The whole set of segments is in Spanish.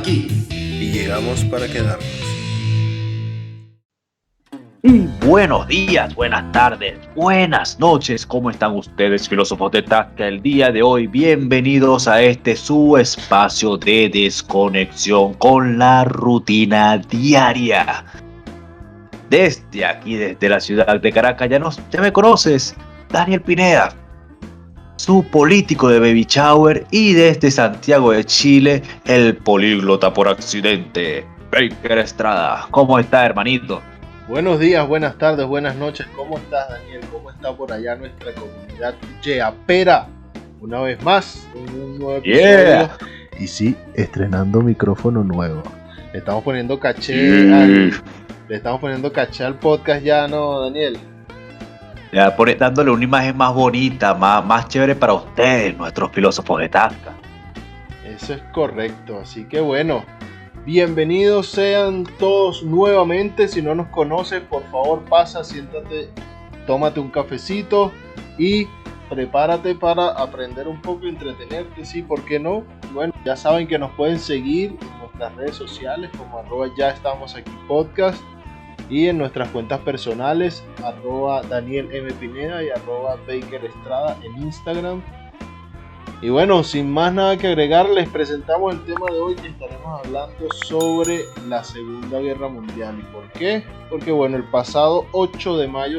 aquí y llegamos para quedarnos. Y buenos días, buenas tardes, buenas noches, ¿cómo están ustedes, filósofos de Tasca? El día de hoy, bienvenidos a este su espacio de desconexión con la rutina diaria. Desde aquí, desde la ciudad de Caracas, ya me conoces, Daniel Pineda, su político de Baby Shower, y desde Santiago de Chile, el políglota por accidente, Baker Estrada. ¿Cómo está, hermanito? Buenos días, buenas tardes, buenas noches. ¿Cómo estás, Daniel? ¿Cómo está por allá nuestra comunidad yeapera? Una vez más, un nuevo episodio. Yeah. Y sí, estrenando micrófono nuevo. Le estamos poniendo caché al podcast ya, ¿no, Daniel? Ya dándole una imagen más bonita, más chévere para ustedes, nuestros filósofos de Tasca. Eso es correcto, así que bueno. Bienvenidos sean todos nuevamente. Si no nos conoces, por favor pasa, siéntate, tómate un cafecito y prepárate para aprender un poco y entretenerte, sí, ¿por qué no? Bueno, ya saben que nos pueden seguir en nuestras redes sociales como @yaestamosAquípodcast y en nuestras cuentas personales @DanielMPineda y @BakerEstrada en Instagram. Y bueno, sin más nada que agregar, les presentamos el tema de hoy, que estaremos hablando sobre la Segunda Guerra Mundial. ¿Y por qué? Porque bueno, el pasado 8 de mayo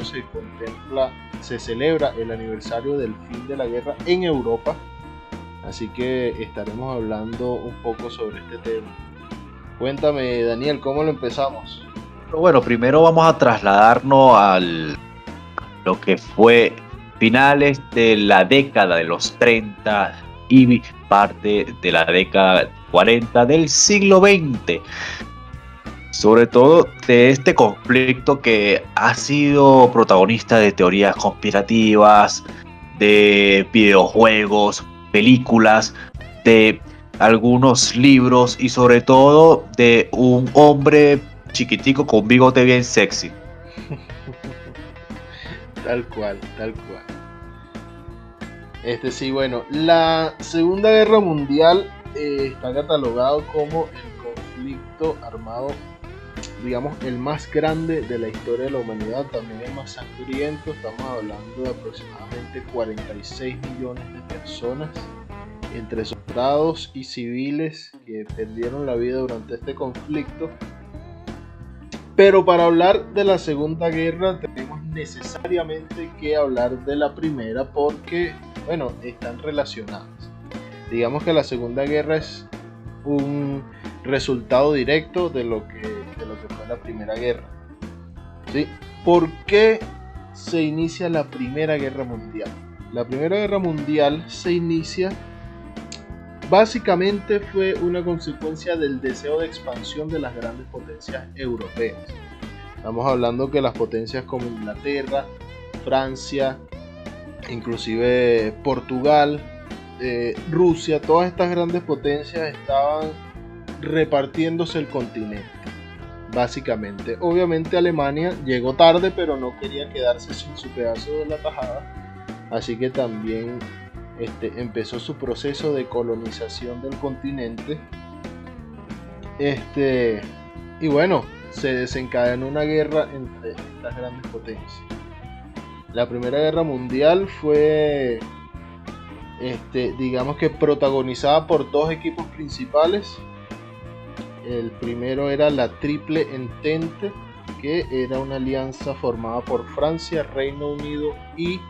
se celebra el aniversario del fin de la guerra en Europa. Así que estaremos hablando un poco sobre este tema. Cuéntame, Daniel, ¿cómo lo empezamos? Bueno, primero vamos a trasladarnos a lo que fue finales de la década de los 30 y parte de la década 40 del siglo XX. Sobre todo de este conflicto que ha sido protagonista de teorías conspirativas, de videojuegos, películas, de algunos libros y sobre todo de un hombre chiquitico con un bigote bien sexy. Tal cual. Sí, bueno, la Segunda Guerra Mundial está catalogado como el conflicto armado, digamos, el más grande de la historia de la humanidad, también el más sangriento. Estamos hablando de aproximadamente 46 millones de personas, entre soldados y civiles, que perdieron la vida durante este conflicto. Pero para hablar de la Segunda Guerra tenemos necesariamente que hablar de la primera, porque, bueno, están relacionadas. Digamos que la Segunda Guerra es un resultado directo de lo que fue la Primera Guerra. ¿Sí? ¿Por qué se inicia la Primera Guerra Mundial? La Primera Guerra Mundial se inicia, básicamente fue una consecuencia del deseo de expansión de las grandes potencias europeas. Estamos hablando que las potencias como Inglaterra, Francia, inclusive Portugal, Rusia, todas estas grandes potencias estaban repartiéndose el continente, básicamente. Obviamente Alemania llegó tarde, pero no quería quedarse sin su pedazo de la tajada, así que también empezó su proceso de colonización del continente. Y bueno, se desencadenó una guerra entre estas grandes potencias. La Primera Guerra Mundial fue, digamos que protagonizada por dos equipos principales. El primero era la Triple Entente, que era una alianza formada por Francia, Reino Unido y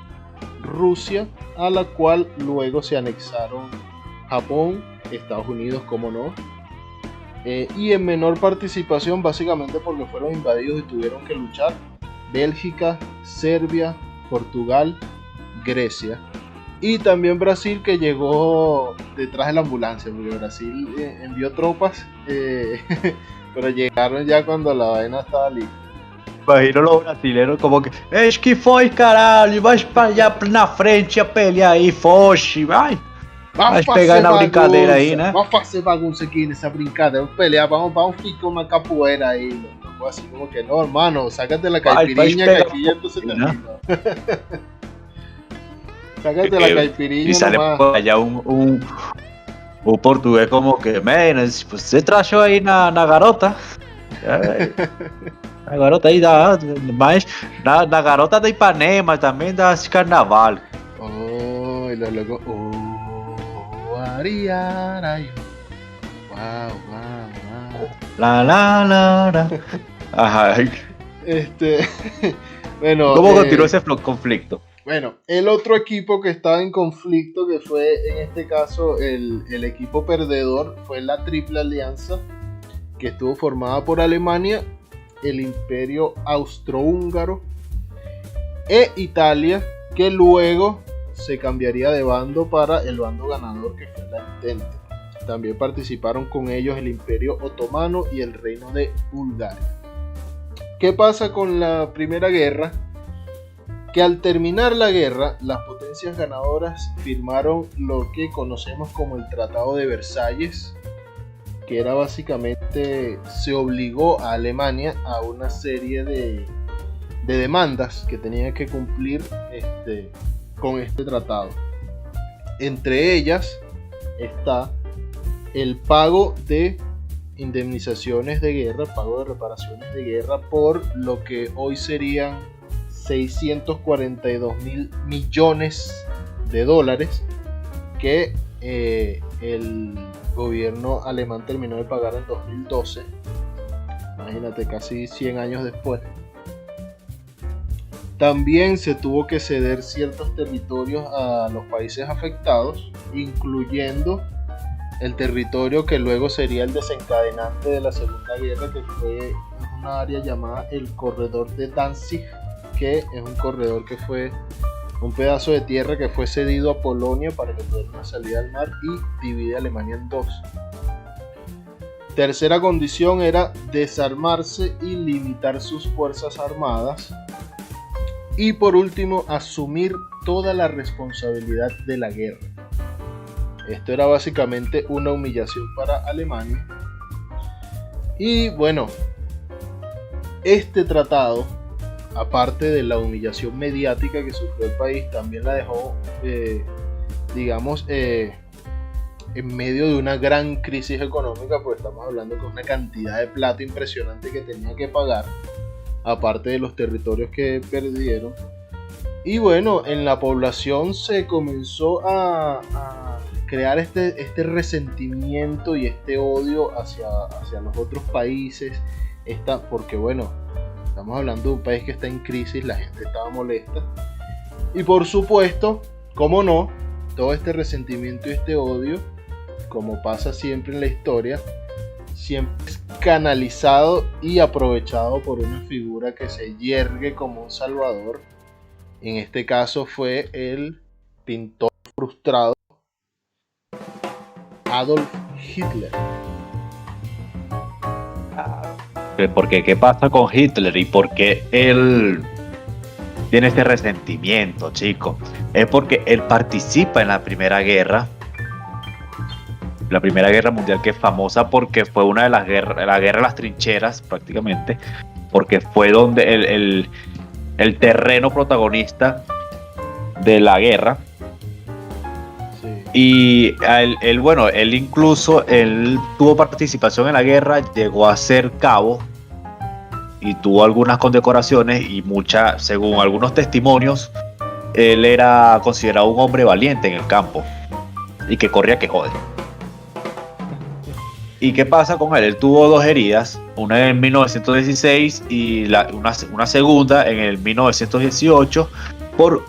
Rusia, a la cual luego se anexaron Japón, Estados Unidos, como no, y en menor participación, básicamente porque fueron invadidos y tuvieron que luchar, Bélgica, Serbia, Portugal, Grecia y también Brasil, que llegó detrás de la ambulancia, porque Brasil envió tropas, pero llegaron ya cuando la vaina estaba lista. Imagino los brasileños como que es que foi, caralho, vai para allá na frente a pelear aí, foge, vai pegar na brincadeira aí, né? Vamos fazer bagunça aqui nessa brincadeira, vamos pelear, vamos ficar una capoeira aí, loco. Así como que no, hermano, sácate la caipiriña, que aquí ya esto se termina. Sácate la caipiriña. Y sale nomás. por allá un O portugués como que, man, você trachou aí na garota. A garota aí mas na garota de Ipanema também dá esse carnaval. Oh, y los locos. Oh, ariarayo. Wow, wow, wow. La. Ajá. Bueno, ¿Cómo continuó ese conflicto? bueno, el otro equipo que estaba en conflicto, que fue en este caso el equipo perdedor, fue la Triple Alianza, que estuvo formada por Alemania, el Imperio Austrohúngaro e Italia, que luego se cambiaría de bando para el bando ganador, que fue la Entente. También participaron con ellos el Imperio Otomano y el Reino de Bulgaria. ¿Qué pasa con la Primera Guerra? Que al terminar la guerra, las potencias ganadoras firmaron lo que conocemos como el Tratado de Versalles, que era básicamente, se obligó a Alemania a una serie de demandas que tenía que cumplir con este tratado. Entre ellas está el pago de indemnizaciones de guerra, pago de reparaciones de guerra por lo que hoy serían 642.000 millones de dólares que el gobierno alemán terminó de pagar en 2012. Imagínate, casi 100 años después. También se tuvo que ceder ciertos territorios a los países afectados, incluyendo el territorio que luego sería el desencadenante de la Segunda Guerra, que fue una área llamada el Corredor de Danzig, que es un corredor que fue un pedazo de tierra que fue cedido a Polonia para que tuviera una salida al mar y divide a Alemania en dos. Tercera condición era desarmarse y limitar sus fuerzas armadas. Y por último, asumir toda la responsabilidad de la guerra. Esto era básicamente una humillación para Alemania. Y bueno, este tratado, aparte de la humillación mediática que sufrió el país, también la dejó, en medio de una gran crisis económica, pues estamos hablando con una cantidad de plata impresionante que tenía que pagar, aparte de los territorios que perdieron. Y bueno, en la población se comenzó a crear este resentimiento y este odio hacia los otros países, porque bueno, estamos hablando de un país que está en crisis, la gente estaba molesta. Y por supuesto, cómo no, todo este resentimiento y este odio, como pasa siempre en la historia, siempre es canalizado y aprovechado por una figura que se yergue como un salvador. En este caso fue el pintor frustrado Adolf Hitler. Porque ¿qué pasa con Hitler y por qué él tiene este resentimiento, chicos? Es porque él participa en la Primera Guerra. La Primera Guerra Mundial, que es famosa porque fue una de las guerras, la guerra de las trincheras prácticamente, porque fue donde el terreno protagonista de la guerra. Sí. Y él incluso tuvo participación en la guerra, llegó a ser cabo y tuvo algunas condecoraciones y muchas, según algunos testimonios, él era considerado un hombre valiente en el campo y que corría que jode. ¿Y qué pasa con él? Él tuvo dos heridas, una en 1916 y una segunda en el 1918 por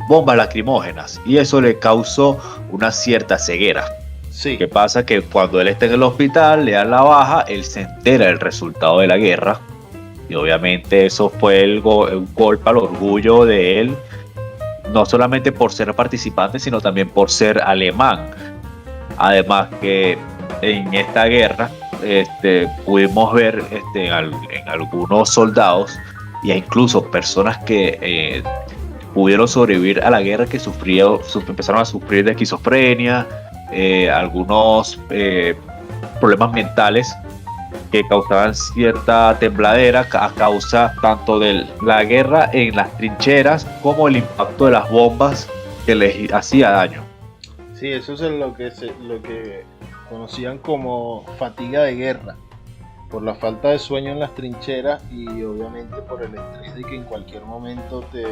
bombas lacrimógenas, y eso le causó una cierta ceguera. Sí. ¿Qué pasa? Que cuando él está en el hospital, le dan la baja, él se entera del resultado de la guerra, y obviamente eso fue un golpe al orgullo de él, no solamente por ser participante, sino también por ser alemán. Además que en esta guerra pudimos ver en algunos soldados e incluso personas que pudieron sobrevivir a la guerra, que empezaron a sufrir de esquizofrenia, algunos problemas mentales que causaban cierta tembladera a causa tanto de la guerra en las trincheras como el impacto de las bombas que les hacía daño. Sí, eso es lo que conocían como fatiga de guerra, por la falta de sueño en las trincheras y obviamente por el estrés de que en cualquier momento te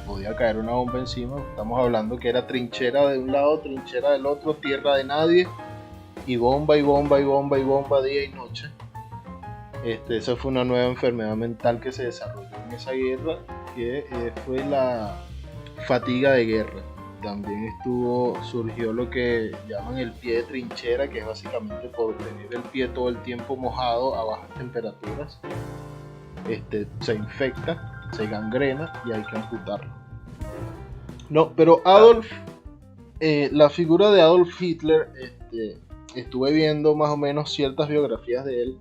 podía caer una bomba encima. Estamos hablando que era trinchera de un lado, trinchera del otro, tierra de nadie, y bomba y bomba y bomba y bomba día y noche. Esa fue una nueva enfermedad mental que se desarrolló en esa guerra, que fue la fatiga de guerra. También surgió lo que llaman el pie de trinchera, que es básicamente por tener el pie todo el tiempo mojado a bajas temperaturas. Se infecta, se gangrena y hay que amputarlo. No, pero la figura de Adolf Hitler, estuve viendo más o menos ciertas biografías de él.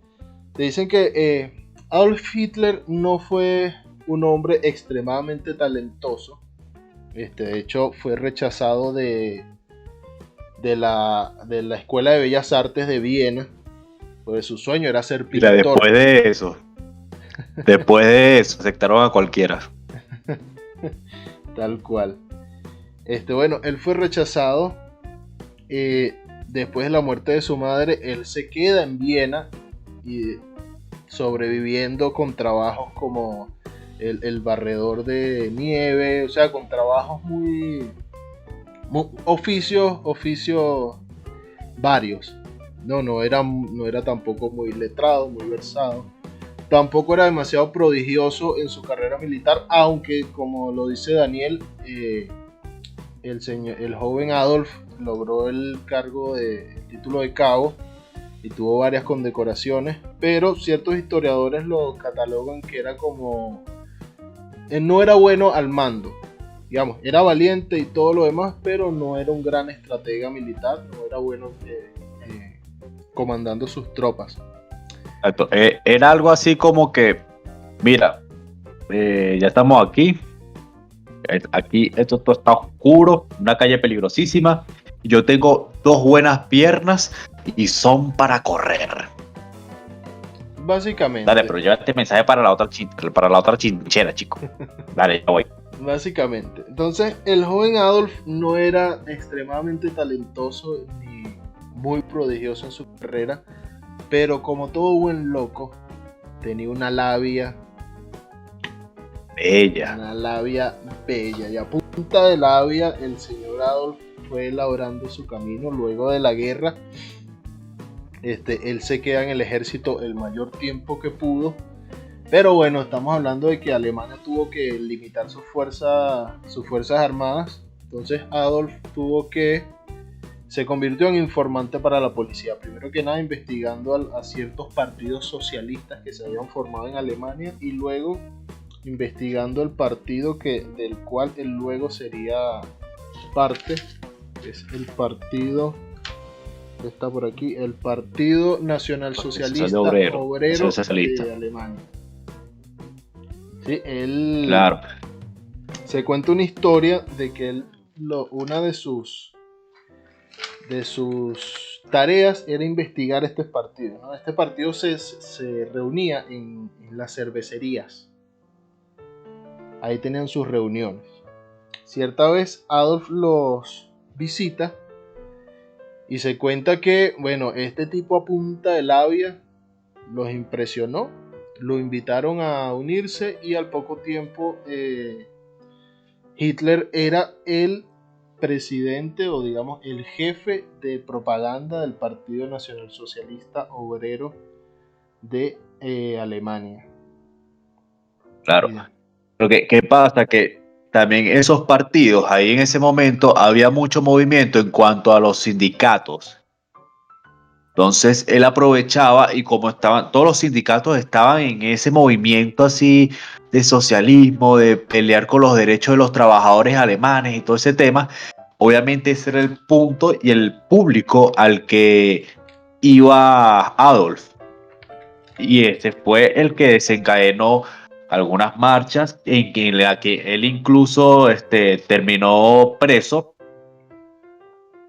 Te dicen que Adolf Hitler no fue un hombre extremadamente talentoso. De hecho, fue rechazado de la Escuela de Bellas Artes de Viena, porque su sueño era ser pintor. Mira, después de eso, aceptaron a cualquiera. Tal cual. Bueno, él fue rechazado. Después de la muerte de su madre, él se queda en Viena y sobreviviendo con trabajos como el barredor de nieve, o sea, con trabajos muy oficios varios. No era tampoco muy letrado, muy versado. Tampoco era demasiado prodigioso en su carrera militar, aunque como lo dice Daniel, el joven Adolf logró el título de cabo y tuvo varias condecoraciones, pero ciertos historiadores lo catalogan que era como no era bueno al mando, digamos, era valiente y todo lo demás, pero no era un gran estratega militar, no era bueno comandando sus tropas. Era algo así como que, mira, ya estamos aquí, esto todo está oscuro, una calle peligrosísima, yo tengo 2 buenas piernas y son para correr. Básicamente. Dale, pero lleva este mensaje para la otra chinchera, chico. Dale, ya voy. Básicamente. Entonces, el joven Adolf no era extremadamente talentoso ni muy prodigioso en su carrera, pero como todo buen loco, tenía una labia bella. Una labia bella. Y a punta de labia, el señor Adolf fue elaborando su camino luego de la guerra. Él se queda en el ejército el mayor tiempo que pudo. Pero bueno, estamos hablando de que Alemania tuvo que limitar sus fuerzas armadas. Entonces Adolf se convirtió en informante para la policía. Primero que nada investigando a ciertos partidos socialistas que se habían formado en Alemania. Y luego investigando el partido del cual él luego sería parte. Es el partido... Está por aquí, el Partido Nacional Socialista Obrero de Alemania. Sí, él... Claro. Se cuenta una historia de que una de sus tareas era investigar este partido, ¿no? Este partido se reunía en las cervecerías. Ahí tenían sus reuniones. Cierta vez Adolf los visita y se cuenta que, bueno, este tipo a punta de labia los impresionó, lo invitaron a unirse y al poco tiempo Hitler era el presidente o digamos el jefe de propaganda del Partido Nacional Socialista Obrero de Alemania. Claro. Pero ¿qué pasa? Que también esos partidos, ahí en ese momento había mucho movimiento en cuanto a los sindicatos. Entonces él aprovechaba y como todos los sindicatos estaban en ese movimiento así de socialismo, de pelear con los derechos de los trabajadores alemanes y todo ese tema, obviamente ese era el punto y el público al que iba Adolf. Y ese fue el que desencadenó algunas marchas en la que él incluso terminó preso.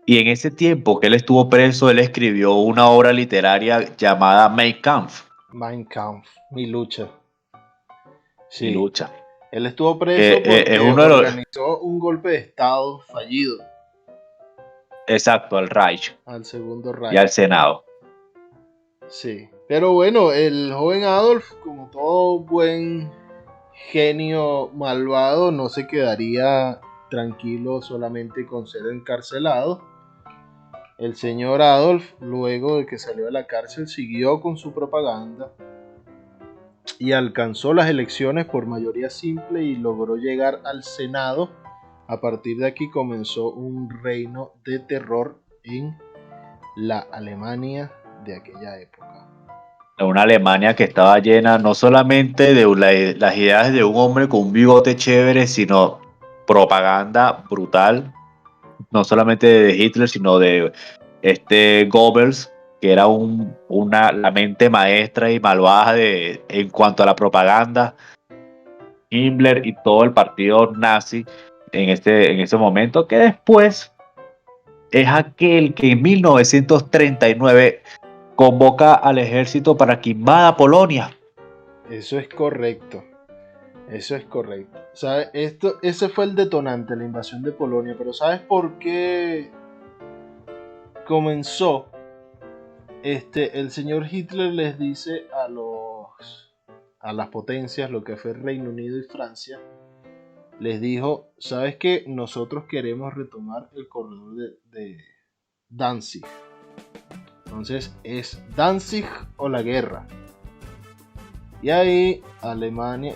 Y en ese tiempo que él estuvo preso, él escribió una obra literaria llamada Mein Kampf. Mein Kampf, mi lucha. Sí. Mi lucha. Él estuvo preso porque organizó un golpe de estado fallido. exacto, al Reich al segundo y al Reich. Senado. Sí, pero bueno, el joven Adolf, como todo buen genio malvado, no se quedaría tranquilo solamente con ser encarcelado. El señor Adolf, luego de que salió de la cárcel, siguió con su propaganda y alcanzó las elecciones por mayoría simple y logró llegar al Senado. A partir de aquí comenzó un reino de terror en la Alemania de aquella época. Una Alemania que estaba llena no solamente de las ideas de un hombre con un bigote chévere, sino propaganda brutal, no solamente de Hitler, sino de Goebbels, que era la mente maestra y malvada en cuanto a la propaganda, Himmler y todo el partido nazi en ese momento, que después es aquel que en 1939 convoca al ejército para que invada Polonia. Eso es correcto. Eso es correcto. ¿Sabes? Ese fue el detonante, la invasión de Polonia. Pero ¿sabes por qué comenzó? El señor Hitler les dice a las potencias, lo que fue Reino Unido y Francia, les dijo, ¿sabes qué? Nosotros queremos retomar el corredor de Danzig. Entonces es Danzig o la guerra. Y ahí Alemania,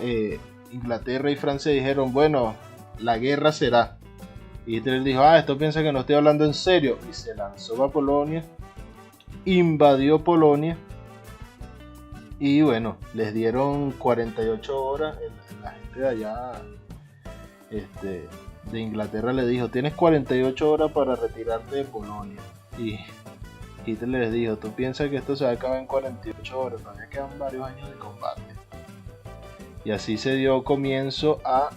Inglaterra y Francia dijeron, bueno, la guerra será. Y Hitler dijo, esto piensa que no estoy hablando en serio. Y se lanzó a Polonia, invadió Polonia. Y bueno, les dieron 48 horas. La gente de allá, de Inglaterra, le dijo, tienes 48 horas para retirarte de Polonia. Y Hitler les dijo, tú piensas que esto se va a acabar en 48 horas, todavía quedan varios años de combate. Y así se dio comienzo a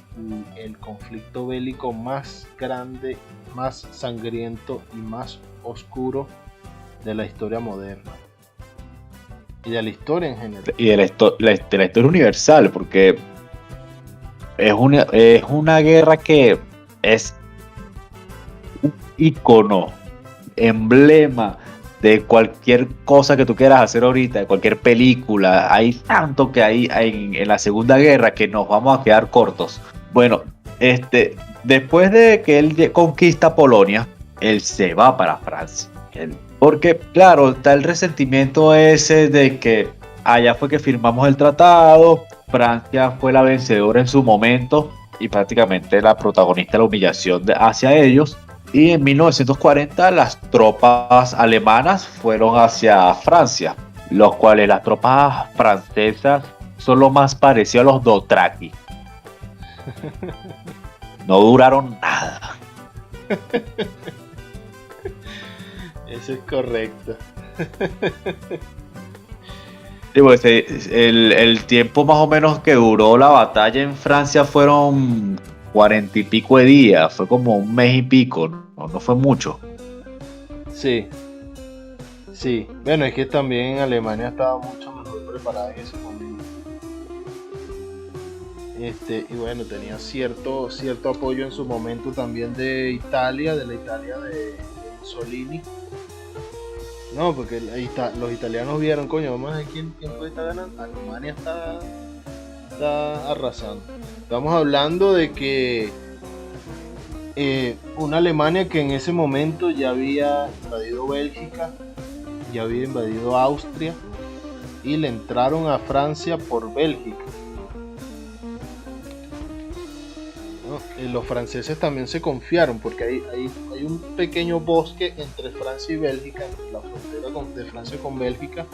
el conflicto bélico más grande, más sangriento y más oscuro de la historia moderna. Y de la historia en general. Y de la historia universal, porque es una guerra que es un icono, emblema de cualquier cosa que tú quieras hacer ahorita, de cualquier película. Hay tanto que hay en la Segunda Guerra que nos vamos a quedar cortos. Bueno, después de que él conquista Polonia, él se va para Francia. Porque, claro, está el resentimiento ese de que allá fue que firmamos el tratado, Francia fue la vencedora en su momento y prácticamente la protagonista de la humillación hacia ellos. Y en 1940 las tropas alemanas fueron hacia Francia, los cuales las tropas francesas son lo más parecido a los Dothraki. No duraron nada. Eso es correcto. Sí, pues, el tiempo más o menos que duró la batalla en Francia fueron 40 y pico de días, fue como un mes y pico, no fue mucho. Sí. Bueno, es que también Alemania estaba mucho mejor preparada en ese momento. Y bueno, tenía cierto apoyo en su momento también de Italia, de la Italia de Mussolini. No, porque los italianos vieron, coño, vamos a ver quién puede estar ganando. Alemania está arrasando. Estamos hablando de que una Alemania que en ese momento ya había invadido Bélgica, ya había invadido Austria y le entraron a Francia por Bélgica. ¿No? Los franceses también se confiaron porque hay un pequeño bosque entre Francia y Bélgica, entre la frontera de Francia con Bélgica,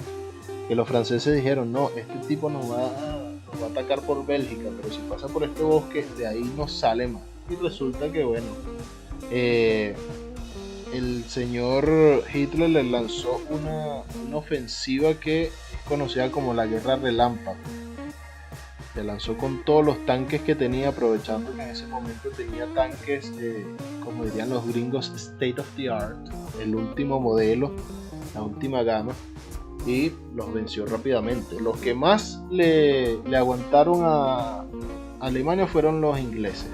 que los franceses dijeron, no, este tipo nos va a atacar por Bélgica, pero si pasa por este bosque, de ahí no sale más. Y resulta que bueno, el señor Hitler le lanzó una ofensiva que es conocida como la Guerra Relámpago. Se lanzó con todos los tanques que tenía, aprovechando que en ese momento tenía tanques, como dirían los gringos, state of the art, el último modelo, la última gama, y los venció rápidamente. Los que más le aguantaron a Alemania fueron los ingleses.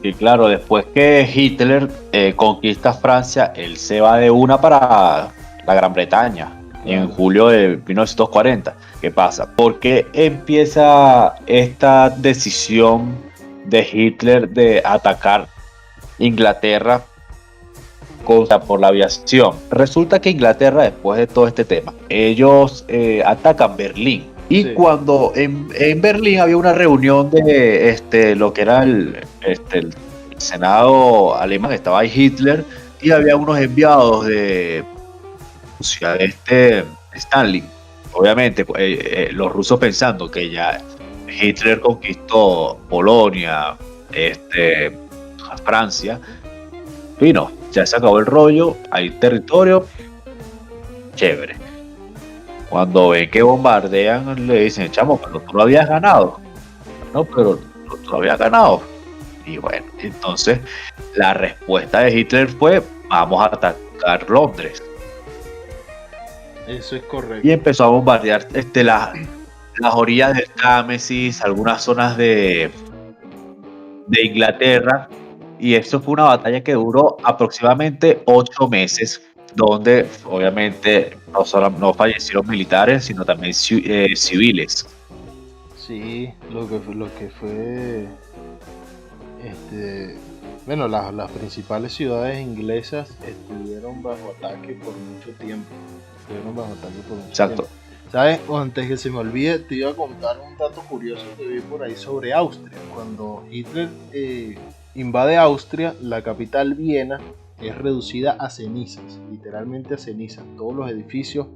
Y claro, después que Hitler conquista Francia, él se va de una para la Gran Bretaña en julio de 1940. ¿Qué pasa? ¿Por qué empieza esta decisión de Hitler de atacar Inglaterra por la aviación? Resulta que Inglaterra, después de todo este tema, ellos atacan Berlín. Y Sí. cuando en Berlín había una reunión de lo que era el Senado alemán, estaba ahí Hitler, y había unos enviados de Rusia, Stalin. Obviamente, los rusos pensando que ya Hitler conquistó Polonia, Francia, y no, ya se acabó el rollo, hay territorio, chévere. Cuando ven que bombardean, le dicen, chamo, pero tú lo habías ganado. No, pero tú lo habías ganado. Y bueno, entonces la respuesta de Hitler fue, vamos a atacar Londres. Eso es correcto. Y empezó a bombardear las orillas del Támesis, algunas zonas de Inglaterra. Y eso fue una batalla que duró aproximadamente 8 meses, donde obviamente no fallecieron militares, sino también civiles. Sí, lo que fue bueno, las principales ciudades inglesas estuvieron bajo ataque por mucho tiempo. Exacto. ¿Sabes? Antes que se me olvide, te iba a contar un dato curioso que vi por ahí sobre Austria. Cuando Hitler invade Austria, la capital Viena es reducida a cenizas, literalmente a cenizas. Todos los edificios,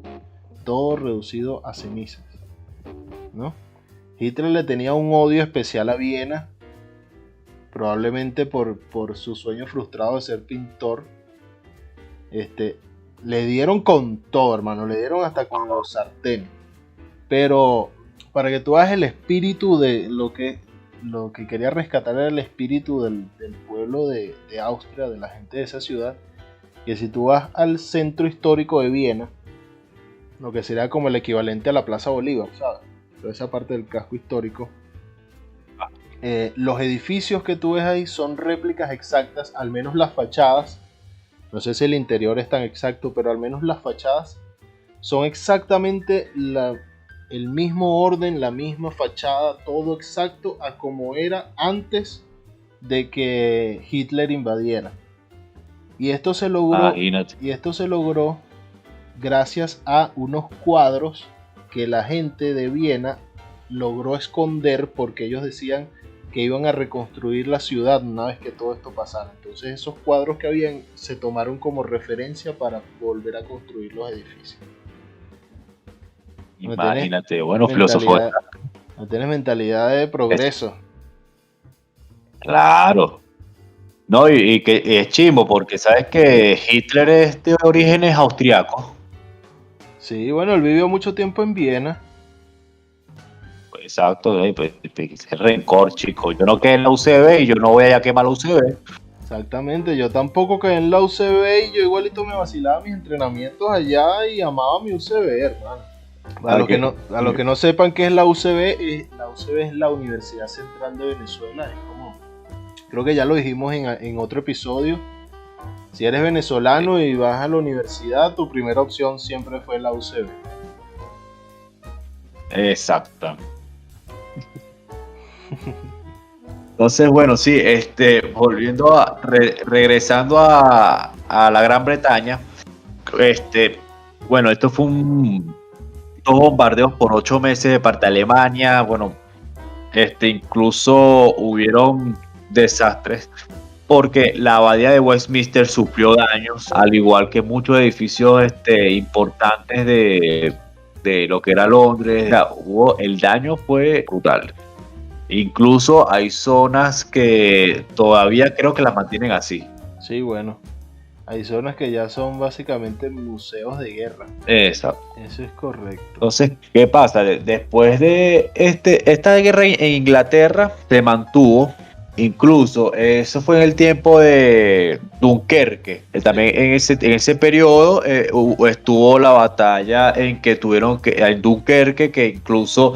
todo reducido a cenizas, ¿no? Hitler le tenía un odio especial a Viena, probablemente por su sueño frustrado de ser pintor. Le dieron con todo, hermano, le dieron hasta con los sartenes. Pero para que tú veas el espíritu de lo que quería rescatar era el espíritu del pueblo de Austria, de la gente de esa ciudad. Que si tú vas al centro histórico de Viena, lo que sería como el equivalente a la Plaza Bolívar, ¿sabes? Toda esa parte del casco histórico. Los edificios que tú ves ahí son réplicas exactas, al menos las fachadas. No sé si el interior es tan exacto, pero al menos las fachadas son exactamente el mismo orden, la misma fachada, todo exacto a como era antes de que Hitler invadiera. Y esto se logró, gracias a unos cuadros que la gente de Viena logró esconder porque ellos decían que iban a reconstruir la ciudad una vez que todo esto pasara. Entonces esos cuadros que habían se tomaron como referencia para volver a construir los edificios. Imagínate, bueno, filósofo. No tienes mentalidad de progreso. Claro. No, y que es chimbo, porque sabes que Hitler es de orígenes austriacos. Sí, bueno, él vivió mucho tiempo en Viena. Exacto, pues, ese rencor, chico. Yo no quedé en la UCB y yo no voy a quemar la UCB. Exactamente, yo tampoco quedé en la UCB y yo igualito me vacilaba mis entrenamientos allá y amaba mi UCB, hermano. A los que no sepan qué es la UCB es la Universidad Central de Venezuela. Es como, creo que ya lo dijimos en otro episodio. Si eres venezolano y vas a la universidad, tu primera opción siempre fue la UCB. Exacto. Entonces, bueno, sí, volviendo regresando a la Gran Bretaña, bueno, esto fue dos bombardeos por 8 meses de parte de Alemania. Bueno, incluso hubieron desastres porque la abadía de Westminster sufrió daños, al igual que muchos edificios importantes de lo que era Londres. El daño fue brutal. Incluso hay zonas que todavía creo que las mantienen así. Sí, bueno. Hay zonas que ya son básicamente museos de guerra. Exacto. Eso es correcto. Entonces, ¿qué pasa? Después de esta guerra en Inglaterra se mantuvo. Incluso eso fue en el tiempo de Dunkerque. También en ese periodo estuvo la batalla en Dunkerque, que incluso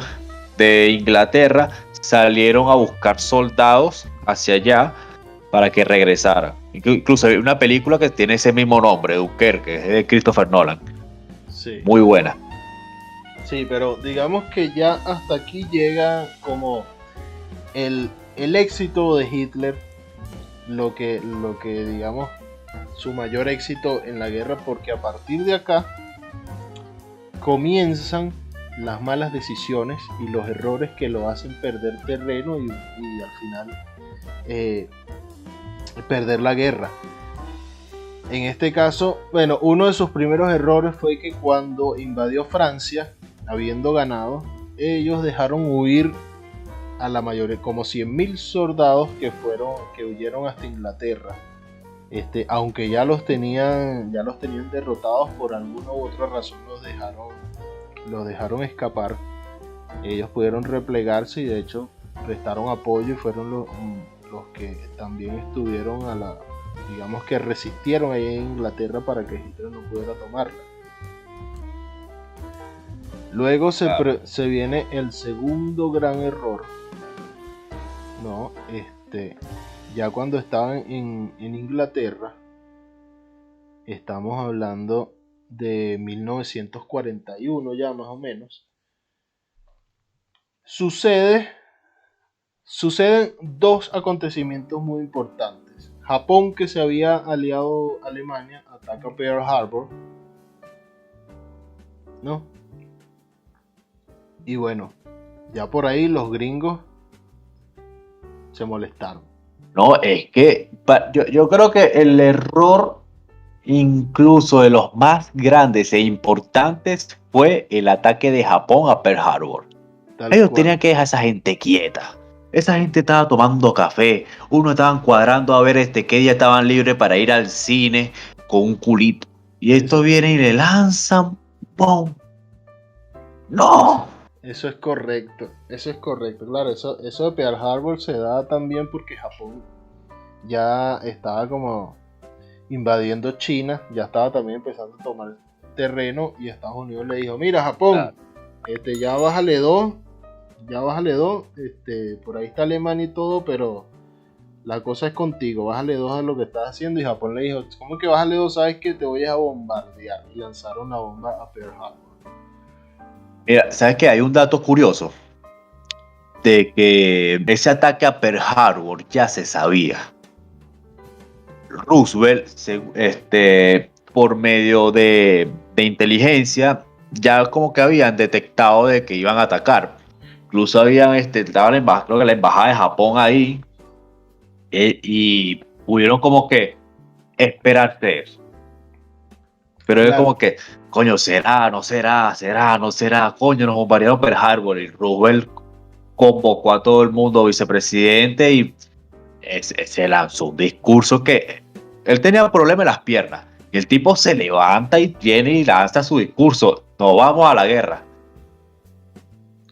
de Inglaterra salieron a buscar soldados hacia allá para que regresara. Incluso hay una película que tiene ese mismo nombre, Dunkerque, que es de Christopher Nolan. Sí. Muy buena. Sí, pero digamos que ya hasta aquí llega como el éxito de Hitler, lo que digamos su mayor éxito en la guerra, porque a partir de acá comienzan las malas decisiones y los errores que lo hacen perder terreno y al final perder la guerra. En este caso, bueno, uno de sus primeros errores fue que cuando invadió Francia, habiendo ganado, ellos dejaron huir a la mayoría, como 100.000 soldados que huyeron hasta Inglaterra. Aunque ya los tenían derrotados, por alguna u otra razón los dejaron escapar. Ellos pudieron replegarse y de hecho prestaron apoyo y fueron los que también estuvieron digamos que resistieron ahí en Inglaterra para que Hitler no pudiera tomarla. Luego se viene el segundo gran error, ¿no? Ya cuando estaban en Inglaterra, estamos hablando de 1941 ya más o menos, suceden dos acontecimientos muy importantes. Japón, que se había aliado a Alemania, ataca Pearl Harbor, ¿no? Y bueno, ya por ahí los gringos se molestaron. No, es que yo creo que el error, incluso de los más grandes e importantes, fue el ataque de Japón a Pearl Harbor. Ellos tenían que dejar a esa gente quieta. Esa gente estaba tomando café. Uno estaban cuadrando a ver qué día estaban libres para ir al cine con un culito. Y estos vienen y le lanzan ¡pum! ¡No! Eso es correcto. Claro, eso de Pearl Harbor se da también porque Japón ya estaba como invadiendo China, ya estaba también empezando a tomar terreno, y Estados Unidos le dijo: mira, Japón, ya bájale dos, por ahí está Alemania y todo, pero la cosa es contigo, bájale dos a lo que estás haciendo. Y Japón le dijo: ¿cómo que bájale dos? Sabes que te voy a bombardear. Y lanzaron la bomba a Pearl Harbor. Mira, ¿sabes qué? Hay un dato curioso de que ese ataque a Pearl Harbor ya se sabía. Roosevelt, por medio de inteligencia, ya como que habían detectado de que iban a atacar. Incluso habían, estaba creo que la embajada de Japón ahí, y pudieron como que esperarse eso. Pero claro, es como que, coño, será, coño, nos bombardearon Pearl Harbor. Y Roosevelt convocó a todo el mundo, vicepresidente, y se lanzó un discurso que él tenía problemas en las piernas. Y el tipo se levanta y viene y lanza su discurso: no vamos a la guerra.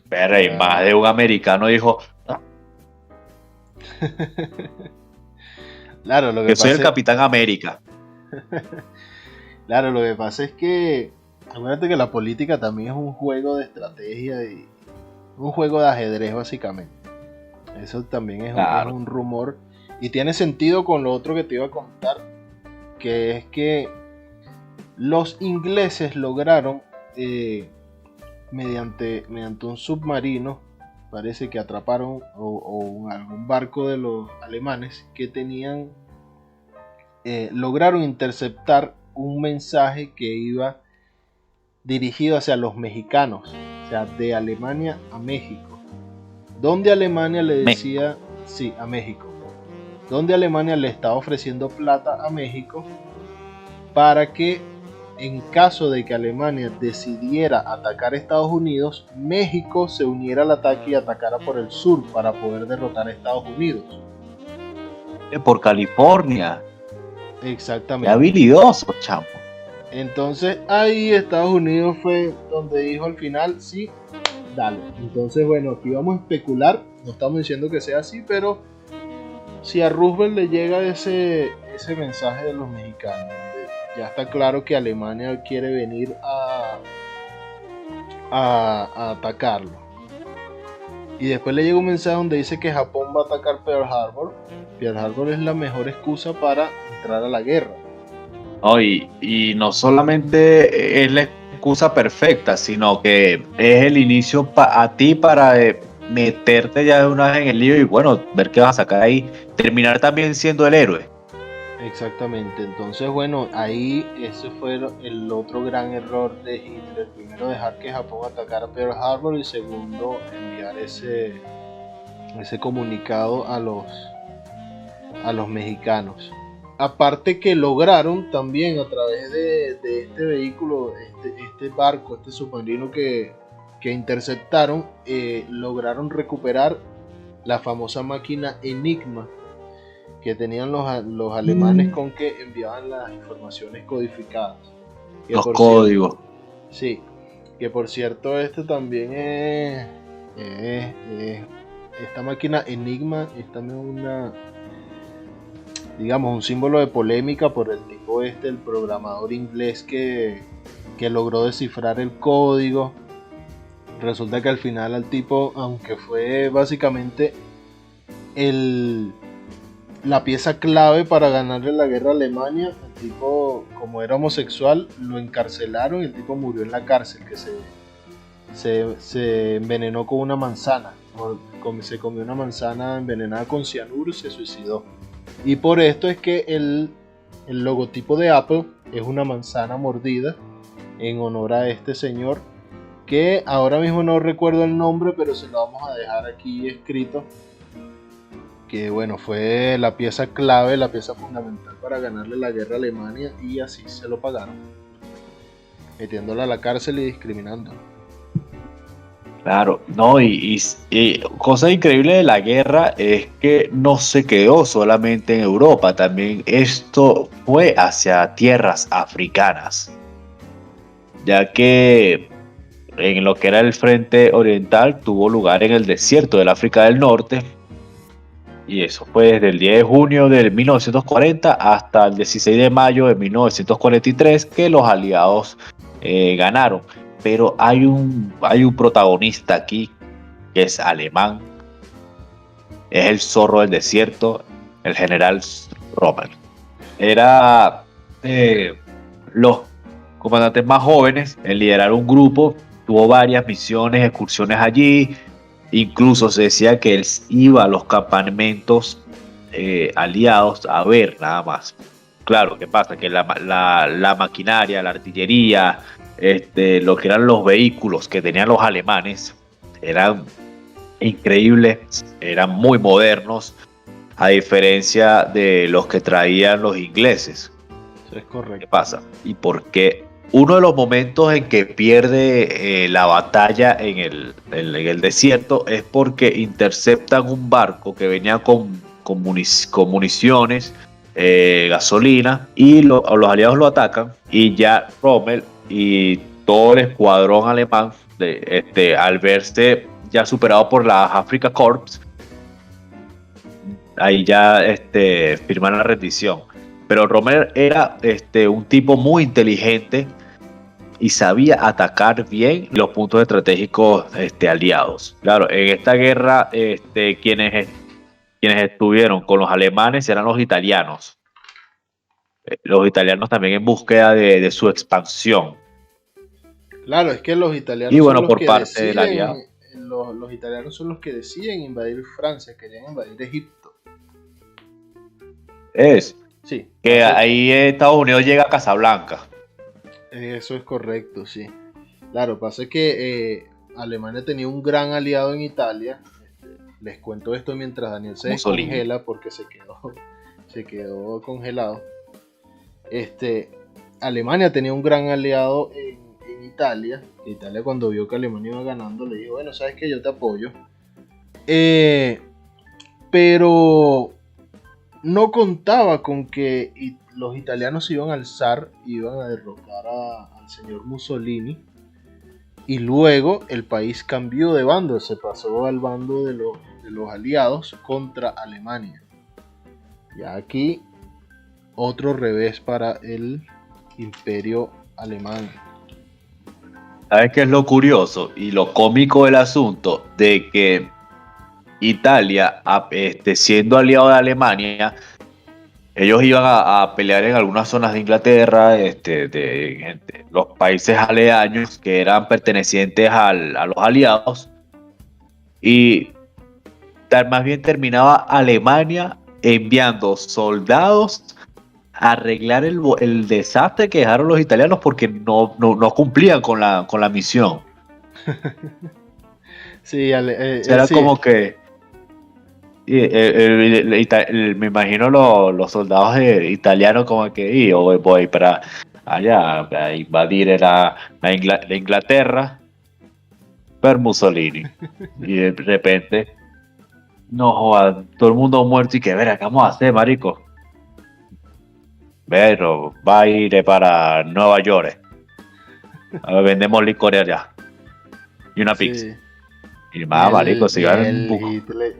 Pero y más de un americano dijo: no. Claro, lo que soy el Capitán América. Claro, lo que pasa es que acuérdate que la política también es un juego de estrategia y un juego de ajedrez, básicamente. Eso también es un rumor, y tiene sentido con lo otro que te iba a contar, que es que los ingleses lograron mediante un submarino, parece que atraparon algún barco de los alemanes que tenían, lograron interceptar un mensaje que iba dirigido hacia los mexicanos, o sea, de Alemania a México, donde Alemania le decía, sí, a México, donde Alemania le estaba ofreciendo plata a México para que, en caso de que Alemania decidiera atacar a Estados Unidos, México se uniera al ataque y atacara por el sur para poder derrotar a Estados Unidos. Por California. Exactamente. Qué habilidoso, chamo. Entonces ahí Estados Unidos fue donde dijo al final: sí, dale. Entonces, bueno, aquí vamos a especular, no estamos diciendo que sea así, pero si a Roosevelt le llega ese mensaje de los mexicanos, donde ya está claro que Alemania quiere venir a atacarlo, Y después le llega un mensaje donde dice que Japón va a atacar Pearl Harbor. Pearl Harbor es la mejor excusa para entrar a la guerra. No, y no solamente es la excusa perfecta, sino que es el inicio a ti para meterte ya de una vez en el lío y bueno, ver qué vas a sacar ahí, terminar también siendo el héroe. Exactamente, entonces bueno, ahí ese fue el otro gran error de Hitler. Primero, dejar que Japón atacara Pearl Harbor, y segundo, enviar ese comunicado a los mexicanos. Aparte que lograron también, a través de este vehículo, este barco, este submarino que interceptaron, lograron recuperar la famosa máquina Enigma que tenían los alemanes, con que enviaban las informaciones codificadas. Los códigos. Sí, que por cierto también es esta máquina Enigma es también un símbolo de polémica por el tipo el programador inglés que logró descifrar el código. Resulta que al final al tipo, aunque fue básicamente la pieza clave para ganarle la guerra a Alemania, el tipo, como era homosexual, lo encarcelaron y el tipo murió en la cárcel, que se envenenó con una manzana, se comió una manzana envenenada con cianuro y se suicidó. Y por esto es que el logotipo de Apple es una manzana mordida en honor a este señor, que ahora mismo no recuerdo el nombre, pero se lo vamos a dejar aquí escrito, que bueno, fue la pieza clave, la pieza fundamental para ganarle la guerra a Alemania, y así se lo pagaron, metiéndola a la cárcel y discriminándola. Claro, no, y cosa increíble de la guerra es que no se quedó solamente en Europa, también esto fue hacia tierras africanas, ya que en lo que era el frente oriental tuvo lugar en el desierto del África del Norte. Y eso fue desde el 10 de junio de 1940 hasta el 16 de mayo de 1943 que los aliados ganaron. Pero hay un protagonista aquí que es alemán. Es el zorro del desierto, el general Rommel. Era los comandantes más jóvenes en liderar un grupo. Tuvo varias misiones, excursiones allí. Incluso se decía que él iba a los campamentos aliados a ver nada más. Claro, ¿qué pasa? Que la maquinaria, la artillería, lo que eran los vehículos que tenían los alemanes eran increíbles, eran muy modernos, a diferencia de los que traían los ingleses. Eso es correcto. ¿Qué pasa? ¿Y por qué? Uno de los momentos en que pierde la batalla en el desierto es porque interceptan un barco que venía con municiones, gasolina, y los aliados lo atacan, y ya Rommel y todo el escuadrón alemán, al verse ya superado por la Afrika Korps, ahí ya firman la rendición. Pero Rommel era un tipo muy inteligente y sabía atacar bien los puntos estratégicos aliados. Claro, en esta guerra quienes estuvieron con los alemanes eran los italianos. Los italianos también en búsqueda de su expansión. Claro, es que los italianos y bueno, son los por que parte deciden, del aliado. los italianos son los que deciden invadir Francia, querían invadir Egipto. Sí. Que ahí Estados Unidos llega a Casablanca. Eso es correcto, sí. Claro, pasa que Alemania tenía un gran aliado en Italia. Les cuento esto mientras Daniel se descongela, porque se quedó congelado. Alemania tenía un gran aliado en Italia. Italia, cuando vio que Alemania iba ganando, le dijo: bueno, sabes que yo te apoyo. Pero no contaba con que los italianos se iban a alzar, iban a derrocar al señor Mussolini, y luego el país cambió de bando, se pasó al bando de los aliados contra Alemania. Ya aquí otro revés para el imperio alemán. ¿Sabes qué es lo curioso y lo cómico del asunto? De que Italia, siendo aliado de Alemania, ellos iban a pelear en algunas zonas de Inglaterra, de los países aledaños que eran pertenecientes a los aliados, y más bien terminaba Alemania enviando soldados a arreglar el desastre que dejaron los italianos porque no cumplían con la misión. Sí, Era sí. como que me imagino los soldados italianos como que yo voy para allá a invadir la Inglaterra per Mussolini, y de repente no joda, todo el mundo muerto y que ver, ¿qué vamos a hacer, marico? Pero va a ir para Nueva York, a ver, vendemos licor allá y una pizza. Sí. Y más, marico, se Ni iban el Hitler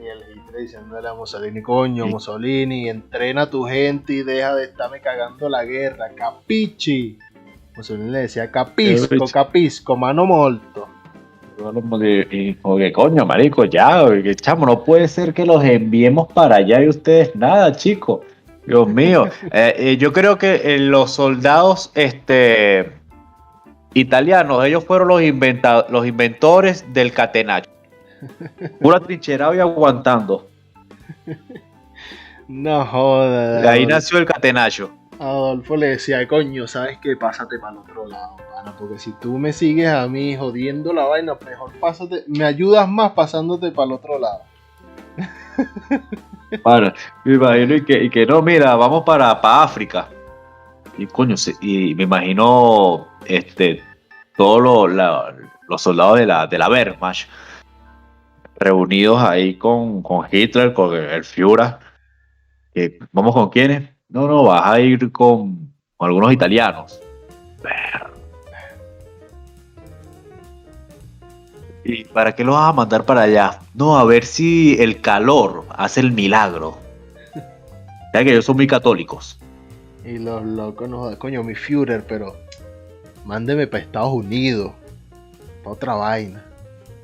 diciéndole a Mussolini, coño, Mussolini, entrena a tu gente y deja de estarme cagando la guerra, capichi. Mussolini le decía, capisco, mano molto. Y como que coño, marico, ya, que chamo, no puede ser que los enviemos para allá y ustedes nada, chicos. Dios mío. Yo creo que los soldados italianos, ellos fueron los inventores del catenacho. Pura trincherado y aguantando. No joda. De ahí nació el catenacho. Adolfo le decía, coño, ¿sabes qué? Pásate para el otro lado, pana, porque si tú me sigues a mí jodiendo la vaina, mejor pásate, me ayudas más pasándote para el otro lado. Bueno, me imagino y que no, mira, vamos para África. Y coño, y me imagino todos los soldados de la Wehrmacht reunidos ahí con Hitler, con el Führer. ¿Vamos con quiénes? No, vas a ir con algunos italianos. ¿Y para qué los vas a mandar para allá? No, a ver si el calor hace el milagro. Ya que ellos son muy católicos. Y los locos no jodan, coño, mi Führer, pero mándeme para Estados Unidos, para otra vaina.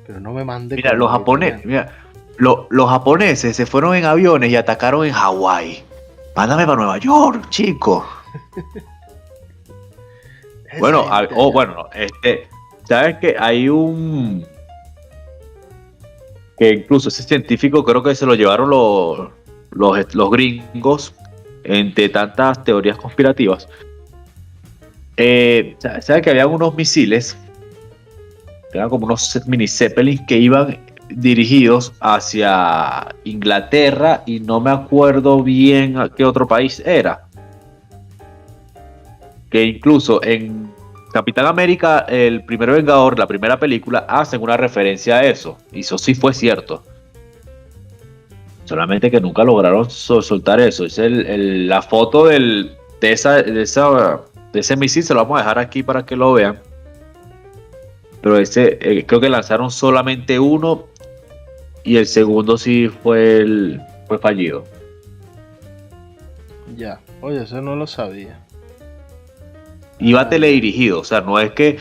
Pero no me mande. Mira, los japoneses, los japoneses se fueron en aviones y atacaron en Hawái. Mándame para Nueva York, chico. Bueno, sabes que hay que incluso ese científico creo que se lo llevaron los gringos entre tantas teorías conspirativas. ¿Sabes que había unos misiles? Eran como unos mini Zeppelins que iban dirigidos hacia Inglaterra y no me acuerdo bien a qué otro país era. Que incluso en Capitán América, el primer Vengador, la primera película, hacen una referencia a eso. Y eso sí fue cierto. Solamente que nunca lograron soltar eso. Es la foto de ese misil, se lo vamos a dejar aquí para que lo vean. Pero creo que lanzaron solamente uno y el segundo sí fue fallido. Ya, oye, eso no lo sabía. Iba teledirigido, o sea, no es que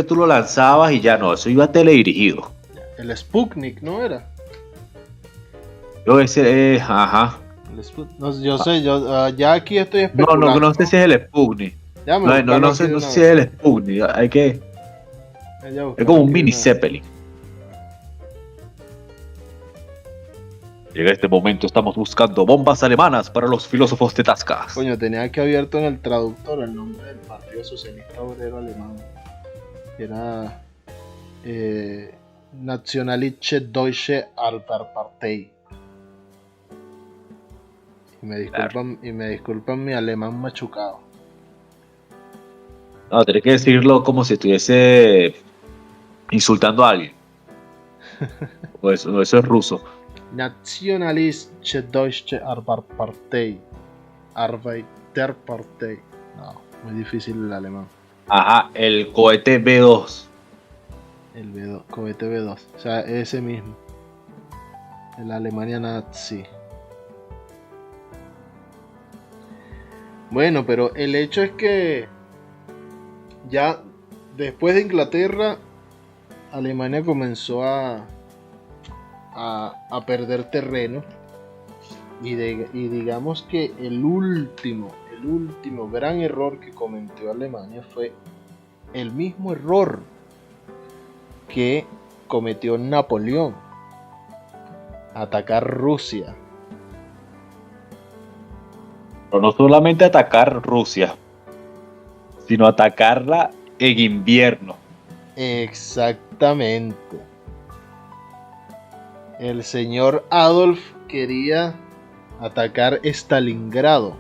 tú lo lanzabas y ya no, eso iba teledirigido. El Sputnik, ¿no era? Ajá. No, yo sé, ya aquí estoy especulando. No sé si es el Sputnik. No sé si es el Sputnik, es como un mini Zeppelin. Llega este momento, estamos buscando bombas alemanas para los filósofos de Tascas. Coño, tenía aquí abierto en el traductor el nombre del Partido Socialista Obrero Alemán. Era Nationalische Deutsche Arbeiterpartei. Y me disculpan mi alemán machucado. No, tenés que decirlo como si estuviese insultando a alguien. Eso es ruso. Nationalistische Deutsche Arbeiterpartei. Arbeiterpartei. No, muy difícil el alemán. Ajá, el cohete B2. El B2, cohete B2. O sea, ese mismo. En la Alemania nazi. Bueno, pero el hecho es que ya después de Inglaterra, Alemania comenzó a a perder terreno. Y digamos que el último gran error que cometió Alemania fue el mismo error que cometió Napoleón: atacar Rusia. Pero no solamente atacar Rusia, sino atacarla en invierno. Exactamente. El señor Adolf quería atacar Stalingrado,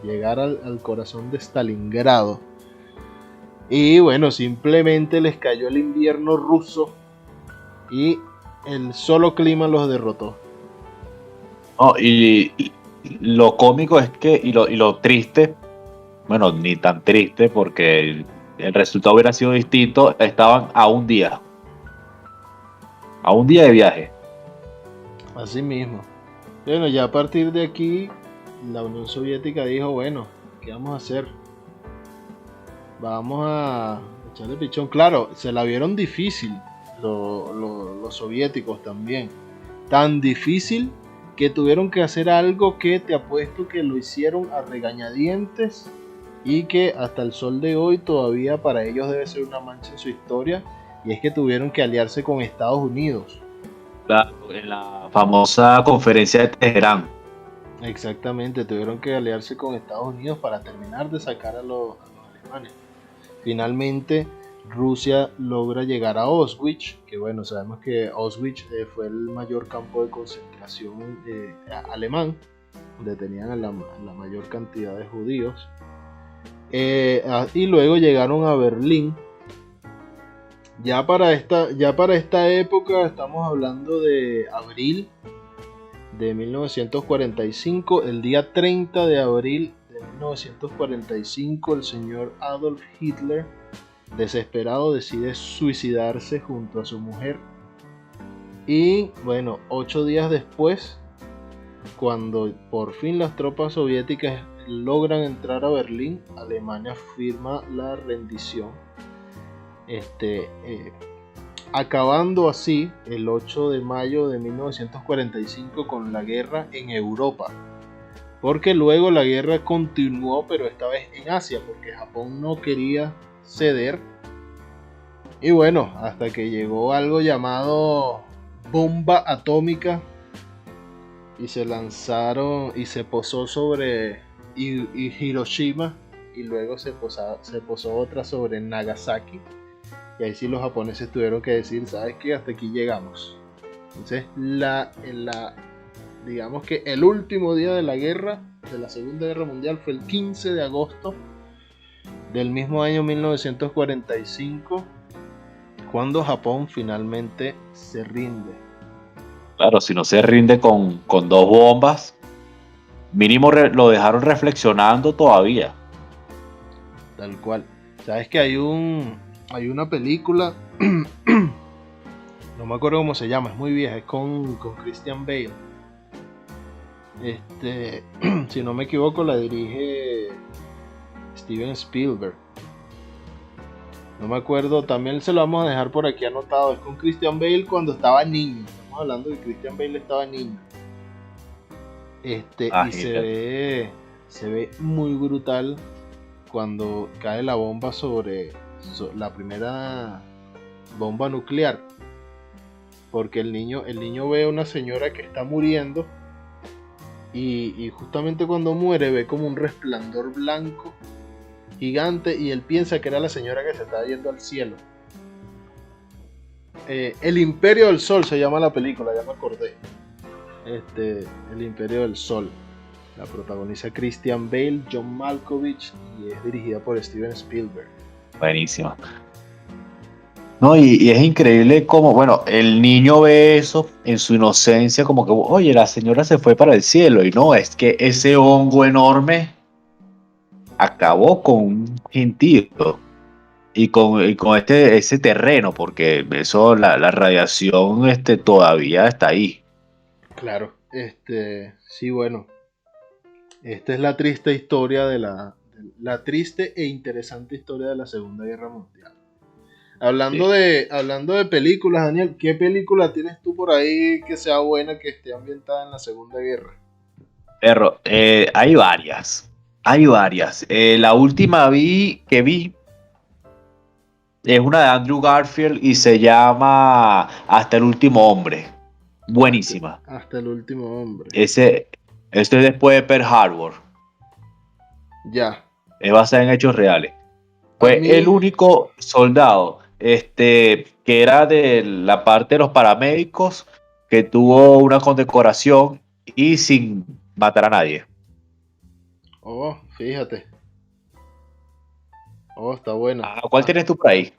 llegar al corazón de Stalingrado. Y bueno, simplemente les cayó el invierno ruso y el solo clima los derrotó. No, y lo cómico es que, y lo triste, bueno, ni tan triste porque el resultado hubiera sido distinto, estaban a un día de viaje. Así mismo. Bueno, ya a partir de aquí, la Unión Soviética dijo, bueno, ¿qué vamos a hacer? Vamos a echarle pichón. Claro, se la vieron difícil los soviéticos también. Tan difícil que tuvieron que hacer algo que te apuesto que lo hicieron a regañadientes y que hasta el sol de hoy todavía para ellos debe ser una mancha en su historia, y es que tuvieron que aliarse con Estados Unidos. En la famosa conferencia de Teherán. Exactamente, tuvieron que aliarse con Estados Unidos para terminar de sacar a los alemanes. Finalmente, Rusia logra llegar a Auschwitz, que bueno, sabemos que Auschwitz fue el mayor campo de concentración alemán, donde tenían a la mayor cantidad de judíos. Y luego llegaron a Berlín. Ya para esta época, estamos hablando de abril de 1945, el día 30 de abril de 1945, el señor Adolf Hitler, desesperado, decide suicidarse junto a su mujer. Y bueno, 8 días después, cuando por fin las tropas soviéticas logran entrar a Berlín, Alemania firma la rendición, acabando así el 8 de mayo de 1945 con la guerra en Europa. Porque luego la guerra continuó, pero esta vez en Asia, porque Japón no quería ceder. Y bueno, hasta que llegó algo llamado bomba atómica y se lanzaron y se posó sobre Hiroshima, y luego se posó otra sobre Nagasaki. Y ahí sí los japoneses tuvieron que decir, ¿sabes qué? Hasta aquí llegamos. Entonces, digamos que el último día de la guerra, de la Segunda Guerra Mundial, fue el 15 de agosto del mismo año 1945, cuando Japón finalmente se rinde. Claro, si no se rinde con 2 bombas, mínimo lo dejaron reflexionando todavía. Tal cual. ¿Sabes que hay una película, no me acuerdo cómo se llama, es muy vieja, es con Christian Bale. Si no me equivoco, la dirige Steven Spielberg. No me acuerdo, también se lo vamos a dejar por aquí anotado. Es con Christian Bale cuando estaba niño. Estamos hablando de que Christian Bale estaba niño. Y se ve muy brutal cuando cae la bomba sobre la primera bomba nuclear, porque el niño ve a una señora que está muriendo, y justamente cuando muere ve como un resplandor blanco gigante, y él piensa que era la señora que se estaba yendo al cielo. El Imperio del Sol se llama la película, ya me acordé. El Imperio del Sol. La protagoniza Christian Bale, John Malkovich, y es dirigida por Steven Spielberg. Buenísima. No, y es increíble como, bueno, el niño ve eso en su inocencia, como que, oye, la señora se fue para el cielo, y no, es que ese hongo enorme acabó con un gentío y con ese terreno, porque eso, la radiación todavía está ahí. Claro, sí, bueno. Esta es la triste historia la triste e interesante historia de la Segunda Guerra Mundial. Hablando de películas, Daniel, ¿qué película tienes tú por ahí que sea buena, que esté ambientada en la Segunda Guerra? Perro, hay varias. Hay varias. La última que vi es una de Andrew Garfield y se llama Hasta el último hombre. Hasta, Buenísima. hasta el último hombre. Este es después de Pearl Harbor. Ya. Es basada en hechos reales. A Fue el mí, único soldado que era de la parte de los paramédicos que tuvo una condecoración y sin matar a nadie. oh, fíjate. Oh, está buena. ¿Cuál tienes tú por ahí?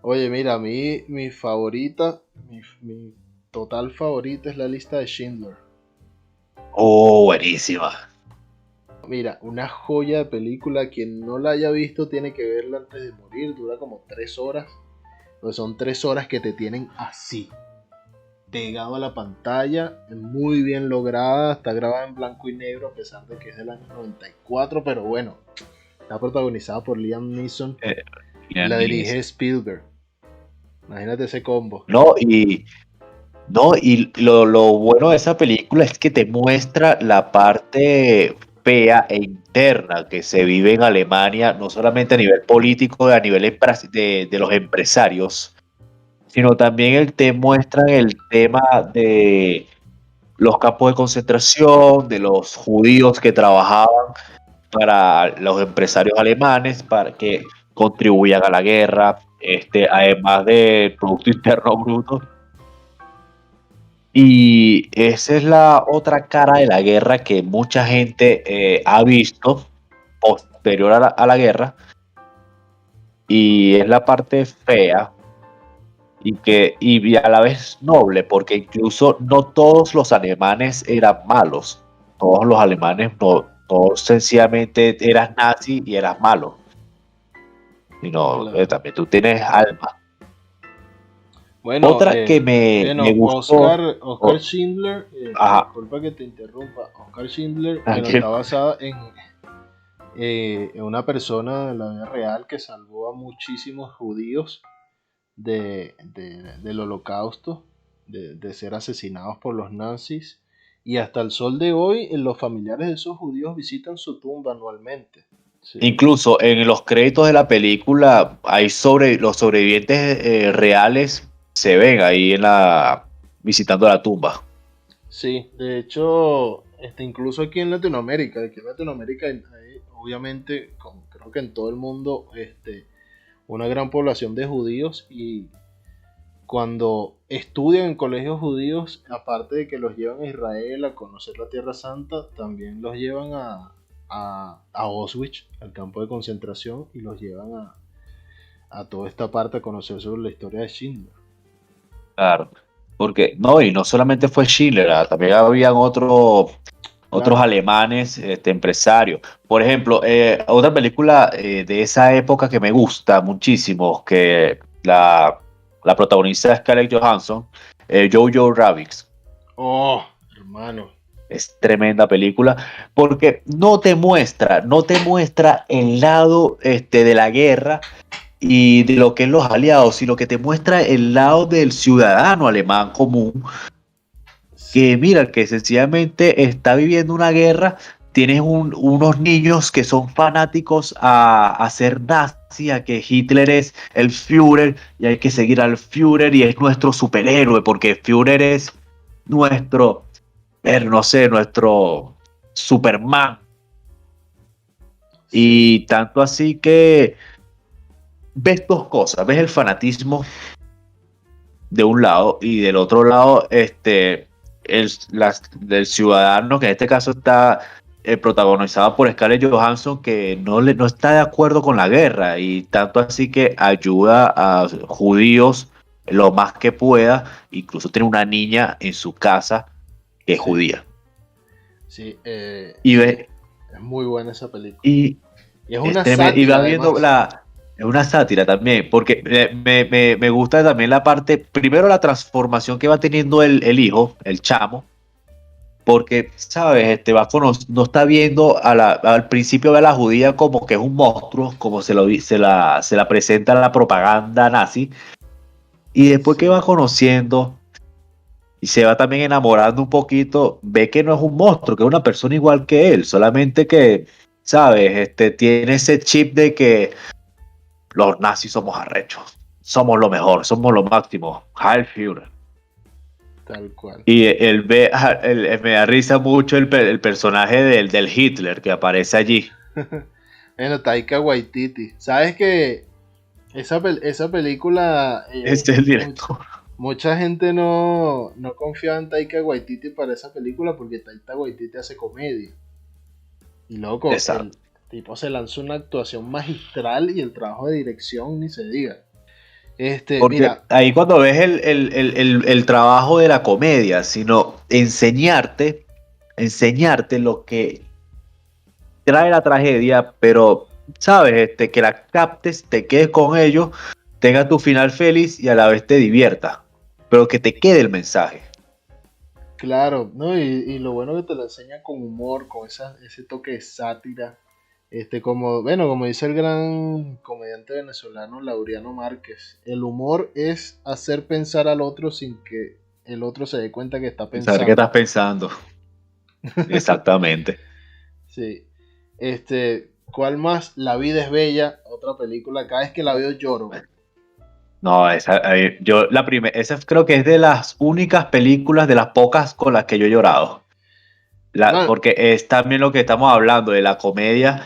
Oye, mira, a mí mi favorita, mi total favorita es la lista de Schindler. Oh, buenísima. Mira, una joya de película. Quien no la haya visto tiene que verla antes de morir. Dura como 3 horas. Pues son 3 horas que te tienen así, pegado a la pantalla. Muy bien lograda. Está grabada en blanco y negro a pesar de que es del año 94. Pero bueno, está protagonizada por Liam Neeson. La dirige Spielberg. Imagínate ese combo. No, y lo bueno de esa película es que te muestra la parte fea e interna que se vive en Alemania, no solamente a nivel político, a nivel de los empresarios, sino también te muestran el tema de los campos de concentración, de los judíos que trabajaban para los empresarios alemanes, para que contribuyan a la guerra, además del Producto Interno Bruto. Y esa es la otra cara de la guerra que mucha gente ha visto posterior a la guerra, y es la parte fea y a la vez noble, porque incluso no todos los alemanes eran malos, todos los alemanes no sencillamente eras nazi y eras malo, sino Claro. también tú tienes alma. Bueno, Otra que me gustó, Oscar Schindler, ajá, disculpa que te interrumpa. Oscar Schindler, bueno, tranquilo. está basada en una persona de la vida real que salvó a muchísimos judíos del holocausto, de ser asesinados por los nazis. Y hasta el sol de hoy, los familiares de esos judíos visitan su tumba anualmente. Sí, Incluso en los créditos de la película hay los sobrevivientes reales, se ven ahí visitando la tumba. sí, de hecho, incluso aquí en Latinoamérica hay, obviamente, como creo que en todo el mundo, una gran población de judíos, y cuando estudian en colegios judíos, aparte de que los llevan a Israel a conocer la Tierra Santa, también los llevan a Auschwitz, al campo de concentración, y los llevan a toda esta parte a conocer sobre la historia de Schindler. Claro, porque y no solamente fue Schindler, también habían otros Claro. alemanes, empresarios. Por ejemplo, otra película de esa época que me gusta muchísimo, que la protagoniza Scarlett Johansson, Jojo Rabbit. Oh, hermano. Es tremenda película porque no te muestra el lado de la guerra y de lo que es los aliados, sino que te muestra el lado del ciudadano alemán común, que mira, que sencillamente está viviendo una guerra. Tienes unos niños que son fanáticos a ser nazi, a que Hitler es el Führer y hay que seguir al Führer y es nuestro superhéroe porque Führer es nuestro, no sé, nuestro Superman. Sí, Y tanto así que ves dos cosas, ves el fanatismo de un lado y del otro lado del ciudadano, que en este caso está protagonizado por Scarlett Johansson, que no está de acuerdo con la guerra y tanto así que ayuda a judíos lo más que pueda, incluso tiene una niña en su casa que es sí, judía. sí, Y, sí, ve, es muy buena esa película. y, Y es una y va sátira, viendo además. es una sátira también, porque me gusta también la parte, primero la transformación que va teniendo el hijo, el chamo, porque, ¿sabes? No está viendo al principio ve a la judía como que es un monstruo, como se la presenta la propaganda nazi, y después que Sí, va conociendo y se va también enamorando un poquito, ve que no es un monstruo, que es una persona igual que él, solamente que, ¿sabes? Tiene ese chip de que los nazis somos arrechos, somos lo mejor, somos lo máximo, Heil Führer. tal cual. Y me da risa mucho el personaje del Hitler que aparece allí. Bueno, Taika Waititi. ¿Sabes que esa película, Este es el director. mucha gente no confiaba en Taika Waititi para esa película porque Taika Waititi hace comedia? Y loco, el Exacto. tipo se lanzó una actuación magistral y el trabajo de dirección ni se diga. Porque Mira, ahí cuando ves el trabajo de la comedia, sino enseñarte lo que trae la tragedia, pero, ¿sabes? Que la captes, te quedes con ellos, tenga tu final feliz y a la vez te divierta, pero que te quede el mensaje. claro, ¿no? Y lo bueno que te lo enseña con humor, con ese toque de sátira. Como dice el gran comediante venezolano Laureano Márquez, el humor es hacer pensar al otro sin que el otro se dé cuenta que está Saber qué estás pensando. pensando. Exactamente. Sí. ¿Cuál más? La vida es bella, otra película. Cada vez que la veo lloro. No, esa creo que es de las únicas películas, de las pocas con las que yo he llorado. Hermano, Porque es también lo que estamos hablando de la comedia,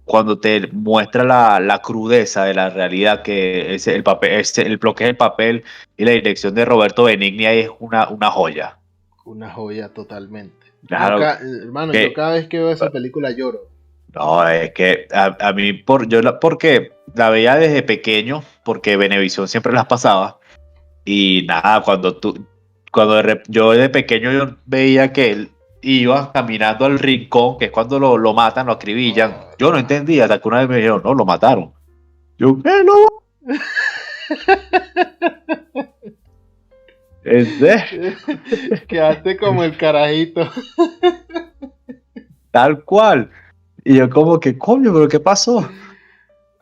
cuando te muestra la crudeza de la realidad, que es el papel, lo que es el papel y la dirección de Roberto Benigni ahí es una joya. una joya totalmente. Claro Hermano, yo que cada vez que veo esa película lloro. no, es que a mí, porque la veía desde pequeño, porque Venevisión siempre las pasaba. Y nada, yo de pequeño yo veía que él iba caminando al rincón, que es cuando lo matan, lo acribillan. Oh, Yo no hermano. entendía, hasta que una vez me dijeron, no, lo mataron. Yo, ¿qué no? ¿En serio? Quedaste como el carajito. Tal cual. Y yo como que, coño, ¿pero qué pasó?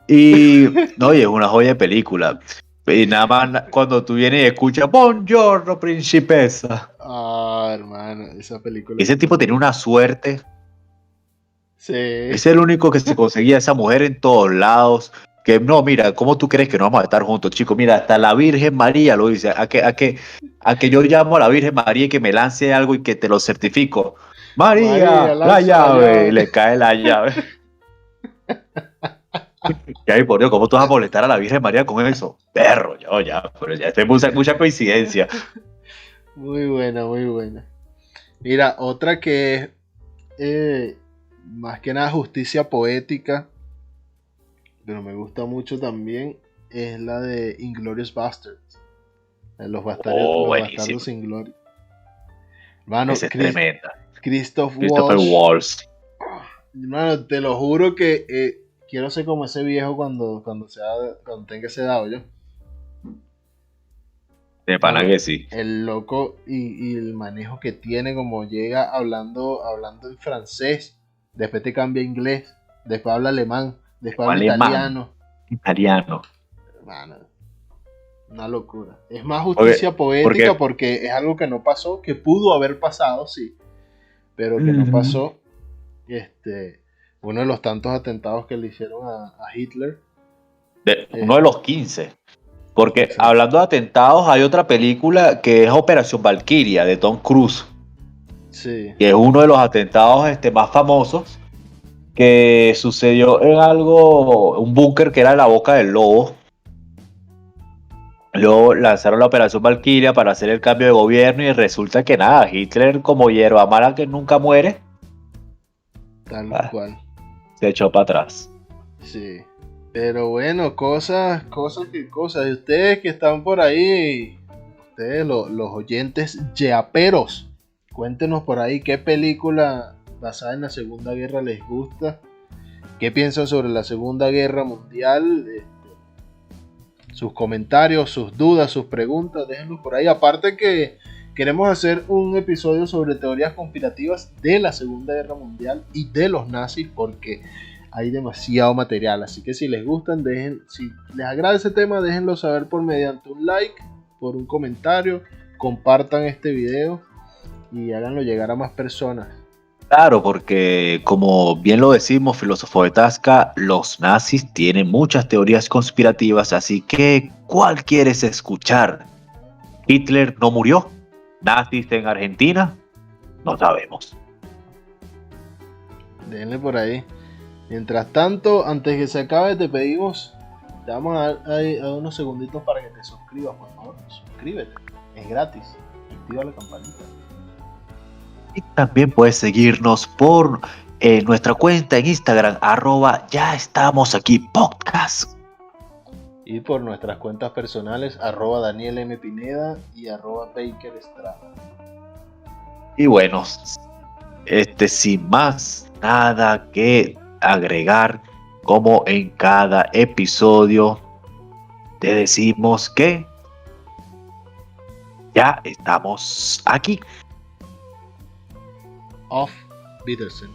Y no, y es una joya de película. Y nada más cuando tú vienes y escuchas, Buongiorno, principessa. Ah, hermano, esa película es Ese tipo tenía increíble. una suerte. Sí. Es el único que se conseguía esa mujer en todos lados. Que no, mira, ¿cómo tú crees que no vamos a estar juntos, chico? Mira, hasta la Virgen María lo dice. A que yo llamo a la Virgen María y que me lance algo y que te lo certifico. María, María, la lanza la llave. Y llave. le cae la llave. Y ay, por Dios, ¿cómo tú vas a molestar a la Virgen María con eso? Perro, yo ya, pero ya es mucha coincidencia. Muy buena, muy buena. Mira, otra que es más que nada justicia poética, pero me gusta mucho también, es la de Inglourious Basterds. Oh, Los buenísimo. bastardos sin gloria. Hermano, Esa es tremenda. Christoph Christopher Waltz. Waltz. Hermano, te lo juro que quiero ser como ese viejo cuando tenga esa edad, yo. De pana No, que sí. el loco y el manejo que tiene, como llega hablando en francés, después te cambia a inglés, después habla alemán, después O habla alemán, italiano. italiano. Hermano, una locura. Es más Porque, justicia poética porque porque es algo que no pasó, que pudo haber pasado, sí, pero que no ujú, pasó. Uno de los tantos atentados que le hicieron a Hitler. uno eh, de los 15. Porque exacto. hablando de atentados, hay otra película que es Operación Valkyria de Tom Cruise, Sí, que es uno de los atentados más famosos que sucedió en un búnker que era la Boca del Lobo. Luego lanzaron la Operación Valkyria para hacer el cambio de gobierno y resulta que nada, Hitler como hierba mala que nunca muere, tal ah, cual. se echó para atrás. Sí. Pero bueno, cosas. Y ustedes que están por ahí, ustedes los oyentes yeaperos, cuéntenos por ahí qué película basada en la Segunda Guerra les gusta, qué piensan sobre la Segunda Guerra Mundial, sus comentarios, sus dudas, sus preguntas, déjenlos por ahí. Aparte que queremos hacer un episodio sobre teorías conspirativas de la Segunda Guerra Mundial y de los nazis, porque hay demasiado material. Así que si les gustan, si les agrada ese tema, déjenlo saber por mediante un like, por un comentario, compartan este video y háganlo llegar a más personas. Claro, porque como bien lo decimos, filósofo de Tasca, los nazis tienen muchas teorías conspirativas, así que ¿cuál quieres escuchar? ¿Hitler no murió? ¿Nazis en Argentina? No sabemos. Denle por ahí. Mientras tanto, antes que se acabe, te vamos a dar unos segunditos para que te suscribas, por favor. Suscríbete, es gratis. Activa la campanita. Y también puedes seguirnos por nuestra cuenta en Instagram, @ya estamos aquí podcast. Y por nuestras cuentas personales, @Daniel M. Pineda y @Baker Estrada. Y bueno, sin más nada que agregar, como en cada episodio, te decimos que ya estamos aquí. Auf Wiedersehen.